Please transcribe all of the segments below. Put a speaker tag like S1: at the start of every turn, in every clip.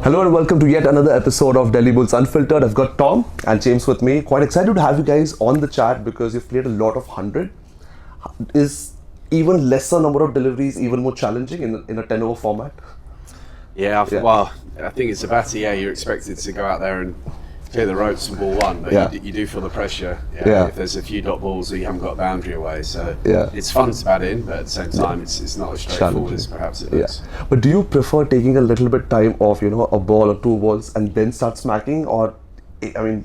S1: Hello and welcome to yet another episode of Delhi Bulls Unfiltered. I've got Tom and James with me. Quite excited to have you guys on the chat because you've played a lot of 100. Is even lesser number of deliveries even more challenging in a 10 over format?
S2: Well, I think it's a batter. Yeah, you're expected to go out there and clear the ropes and ball one, but you do feel the pressure. If there's a few dot balls or you haven't got a boundary away, so it's fun to bat in, but at the same time, it's not as straightforward as perhaps it looks.
S1: But do you prefer taking a little bit time off, a ball or two balls, and then start smacking, or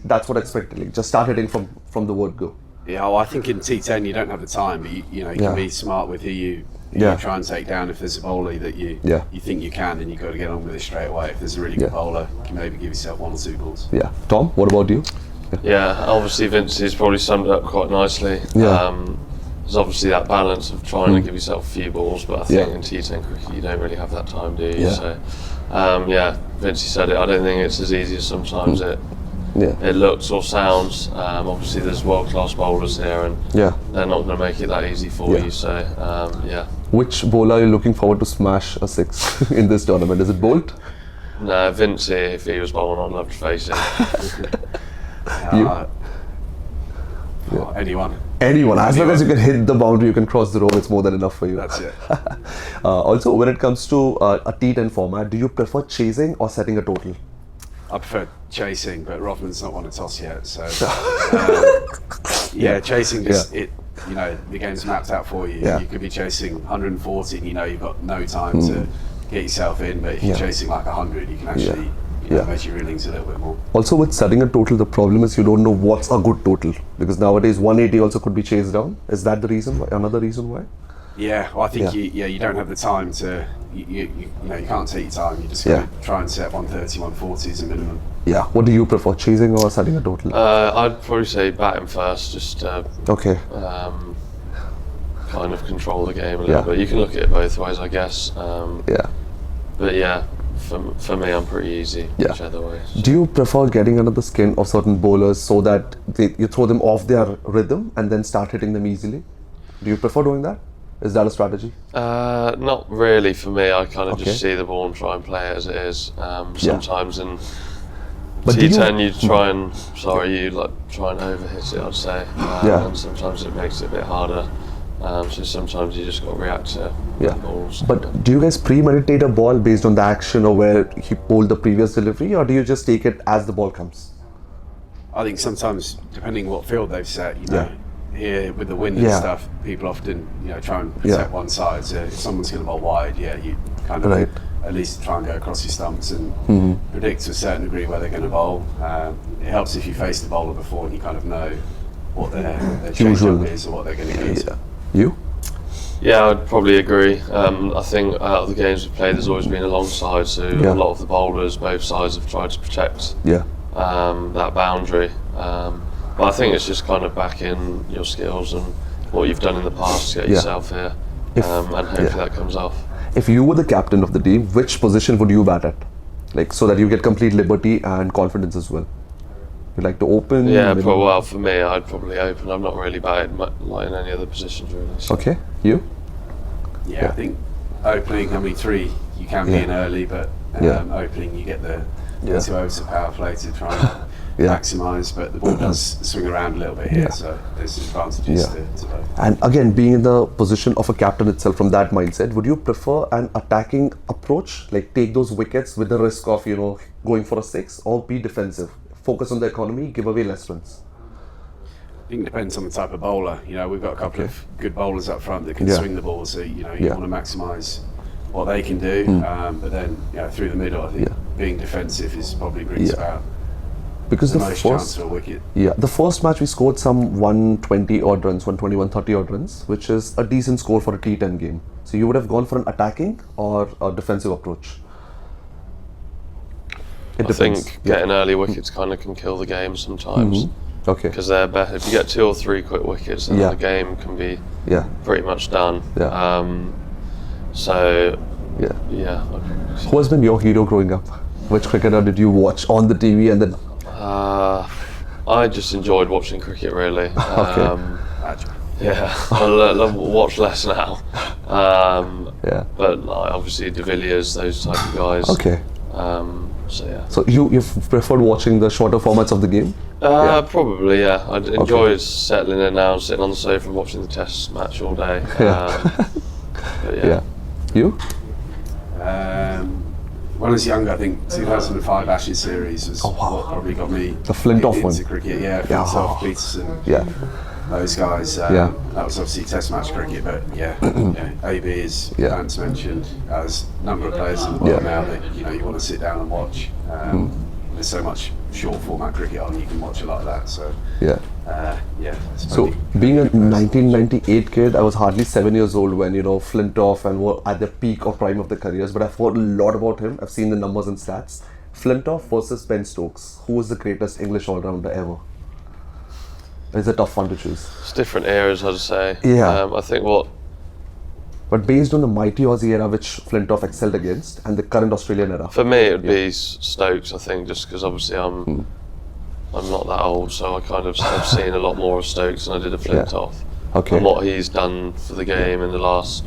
S1: that's what I expected. Like, just start hitting from the word go.
S2: Yeah, well, I think in T10 you don't have the time, but you can be smart with who you try and take down. If there's a bowler that you think you can, then you've got to get on with it straight away. If there's a really good bowler, you can maybe give yourself one or two balls.
S1: Yeah. Tom, what about you?
S3: Yeah, obviously Vincey's probably summed it up quite nicely. There's obviously that balance of trying to give yourself a few balls, but I think in T10 cricket you don't really have that time, do you? So, Vincey said it. I don't think it's as easy as sometimes it looks or sounds. Obviously there's world-class bowlers here and they're not going to make it that easy for you, so
S1: Which bowler are you looking forward to smash a six in this tournament? Is it Bolt?
S3: No, Vincey, if he was bowling, I'd love to face him.
S2: Anyone.
S1: As long as you can hit the boundary, you can cross the road, it's more than enough for you.
S2: That's it.
S1: Also, when it comes to a T10 format, do you prefer chasing or setting a total?
S2: I prefer chasing, but Rothman's not won a toss yet, so chasing the game's mapped out for you. You could be chasing 140 and you've got no time to get yourself in, but if you're chasing like 100, you can actually measure your innings a little bit more.
S1: Also, with setting a total, the problem is you don't know what's a good total, because nowadays 180 also could be chased down. Is that the reason why? Another reason why?
S2: Yeah, well, I think you don't have the time to. You can't take your time. You just got to try and set 130, 140 as a minimum. Yeah.
S1: What do you prefer, chasing or setting a total?
S3: I'd probably say batting first, just kind of control the game a little bit. You can look at it both ways, I guess. But for me, I'm pretty easy whichever way.
S1: Do you prefer getting under the skin of certain bowlers so that you throw them off their rhythm and then start hitting them easily? Do you prefer doing that? Is that a strategy?
S3: Not really for me. I kind of just see the ball and try and play it as it is. Sometimes in T10 you try and overhit it, I'd say. And sometimes it makes it a bit harder. So sometimes you just got to react to balls.
S1: But do you guys premeditate a ball based on the action or where he bowled the previous delivery, or do you just take it as the ball comes?
S2: I think sometimes, depending what field they've set, here with the wind and stuff, people often try and protect one side. So if someone's going to bowl wide, you kind of at least try and go across your stumps and predict to a certain degree where they're going to bowl. It helps if you face the bowler before and you kind of know what their change-up is or what they're going to go to.
S1: You?
S3: Yeah, I'd probably agree. I think out of the games we've played, there's always been a long side, so a lot of the bowlers, both sides, have tried to protect that boundary. But I think it's just kind of back in your skills and what you've done in the past to get yourself here, and hopefully that comes off.
S1: If you were the captain of the team, which position would you bat at? Like, so that you get complete liberty and confidence as well. You like to open?
S3: Yeah, well, for me, I'd probably open. I'm not really batting like in any other positions really. So.
S1: Okay, you?
S2: Yeah, I think opening, 3 you can be in early, but opening you get the 2 overs of power play to try and maximise, but the ball does swing around a little bit here, so there's advantages to both.
S1: And again, being in the position of a captain itself, from that mindset, would you prefer an attacking approach, like take those wickets with the risk of going for a 6, or be defensive, focus on the economy, give away less runs?
S2: I think it depends on the type of bowler. We've got a couple of good bowlers up front that can swing the ball, so you want to maximise what they can do, but then through the middle, I think being defensive is probably brings about
S1: because
S2: the most chance for a wicket.
S1: The first match we scored some 120 odd runs, 121, 30 odd runs, which is a decent score for a T10 game. So you would have gone for an attacking or a defensive approach?
S3: I think getting early wickets kind of can kill the game sometimes.
S1: Okay.
S3: Because they're better. If you get 2 or 3 quick wickets, then the game can be pretty much done.
S1: Who has been your hero growing up? Which cricketer did you watch on the TV and then?
S3: I just enjoyed watching cricket really. I watch less now. But obviously De Villiers, those type of guys. So yeah.
S1: So you've preferred watching the shorter formats of the game?
S3: Probably, yeah. I enjoyed settling in now, sitting on the sofa and watching the test match all day. But yeah.
S1: You?
S2: When I was younger, I think 2005 Ashes series was what probably got me
S1: The Flintoff
S2: into
S1: one.
S2: cricket. Yeah, Flintoff, Peterson, those guys. That was obviously Test match cricket, but AB is Vance mentioned. There's a number of players in the world now that you want to sit down and watch. There's so much short format cricket on, you can watch a lot of that. So
S1: So being a 1998 kid, I was hardly 7 years old when Flintoff and were at the peak or prime of their careers. But I've heard a lot about him. I've seen the numbers and stats. Flintoff versus Ben Stokes. Who was the greatest English all-rounder ever? It's a tough one to choose.
S3: It's different eras, I'd say.
S1: Yeah.
S3: I think
S1: But based on the mighty Aussie era which Flintoff excelled against and the current Australian era.
S3: For me, it would be Stokes, I think, just because obviously I'm not that old, so I kind of have seen a lot more of Stokes than I did of Flintoff.
S1: Okay.
S3: And what he's done for the game in the last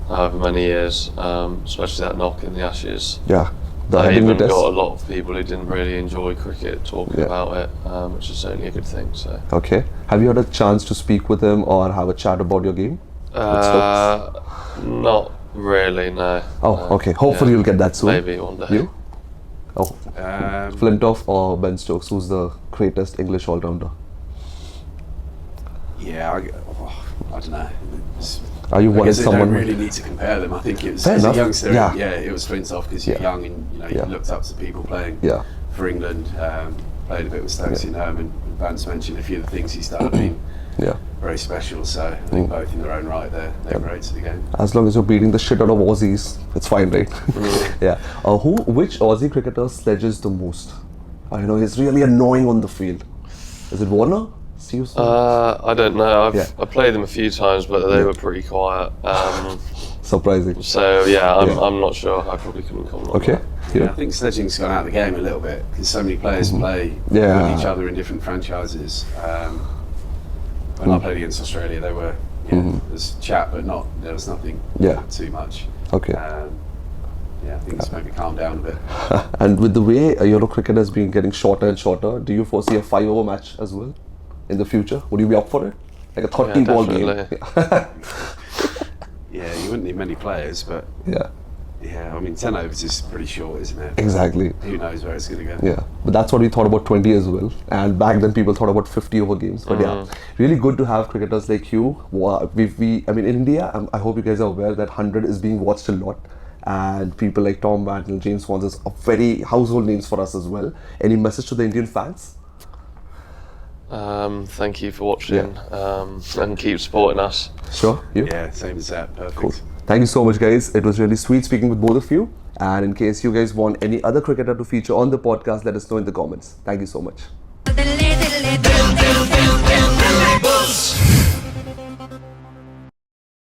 S3: however many years, especially that knock in the Ashes.
S1: Yeah.
S3: I even got a lot of people who didn't really enjoy cricket talking about it, which is certainly a good thing. So.
S1: Okay. Have you had a chance to speak with him or have a chat about your game?
S3: Not really, no.
S1: Oh, okay. Hopefully you'll get that soon.
S3: Maybe one day.
S1: You? Oh. Flintoff or Ben Stokes? Who's the greatest English all-rounder?
S2: Yeah, I don't know.
S1: Are you wanting someone?
S2: I don't really need to compare them. I think it was
S1: Fair
S2: as
S1: enough.
S2: a youngster.
S1: Yeah.
S2: It was Flintoff because you're young and you looked up to people playing for England. Played a bit with Stokes in home, and Vance mentioned a few of the things he's done. I mean, very special. So I think both in their own right, they're great to the game.
S1: As long as you're beating the shit out of Aussies, it's fine, right? Which Aussie cricketer sledges the most? I know he's really annoying on the field. Is it Warner?
S3: I don't know. I played them a few times, but they were pretty quiet.
S1: Surprising.
S3: So I'm not sure. I probably couldn't comment on that.
S2: I think sledging's gone out of the game a little bit because so many players play with each other in different franchises. When I played against Australia, they were there's chat, but there was nothing too much.
S1: Okay.
S2: I think it's maybe calmed down a bit.
S1: And with the way cricket has been getting shorter and shorter, do you foresee a 5-over match as well in the future? Would you be up for it? Like a 30-ball game?
S2: You wouldn't need many players, but I mean 10 overs is pretty short, isn't it?
S1: Exactly.
S2: Who knows where it's going to go?
S1: Yeah, but that's what we thought about 20 as well. And back then people thought about 50-over games. But really good to have cricketers like you. I mean, in India, I hope you guys are aware that 100 is being watched a lot. And people like Tom Banton, James Swansea are very household names for us as well. Any message to the Indian fans?
S3: Thank you for watching and keep supporting us.
S1: Sure. You?
S2: Yeah, same as that. Perfect.
S1: Cool. Thank you so much, guys. It was really sweet speaking with both of you. And in case you guys want any other cricketer to feature on the podcast, let us know in the comments. Thank you so much.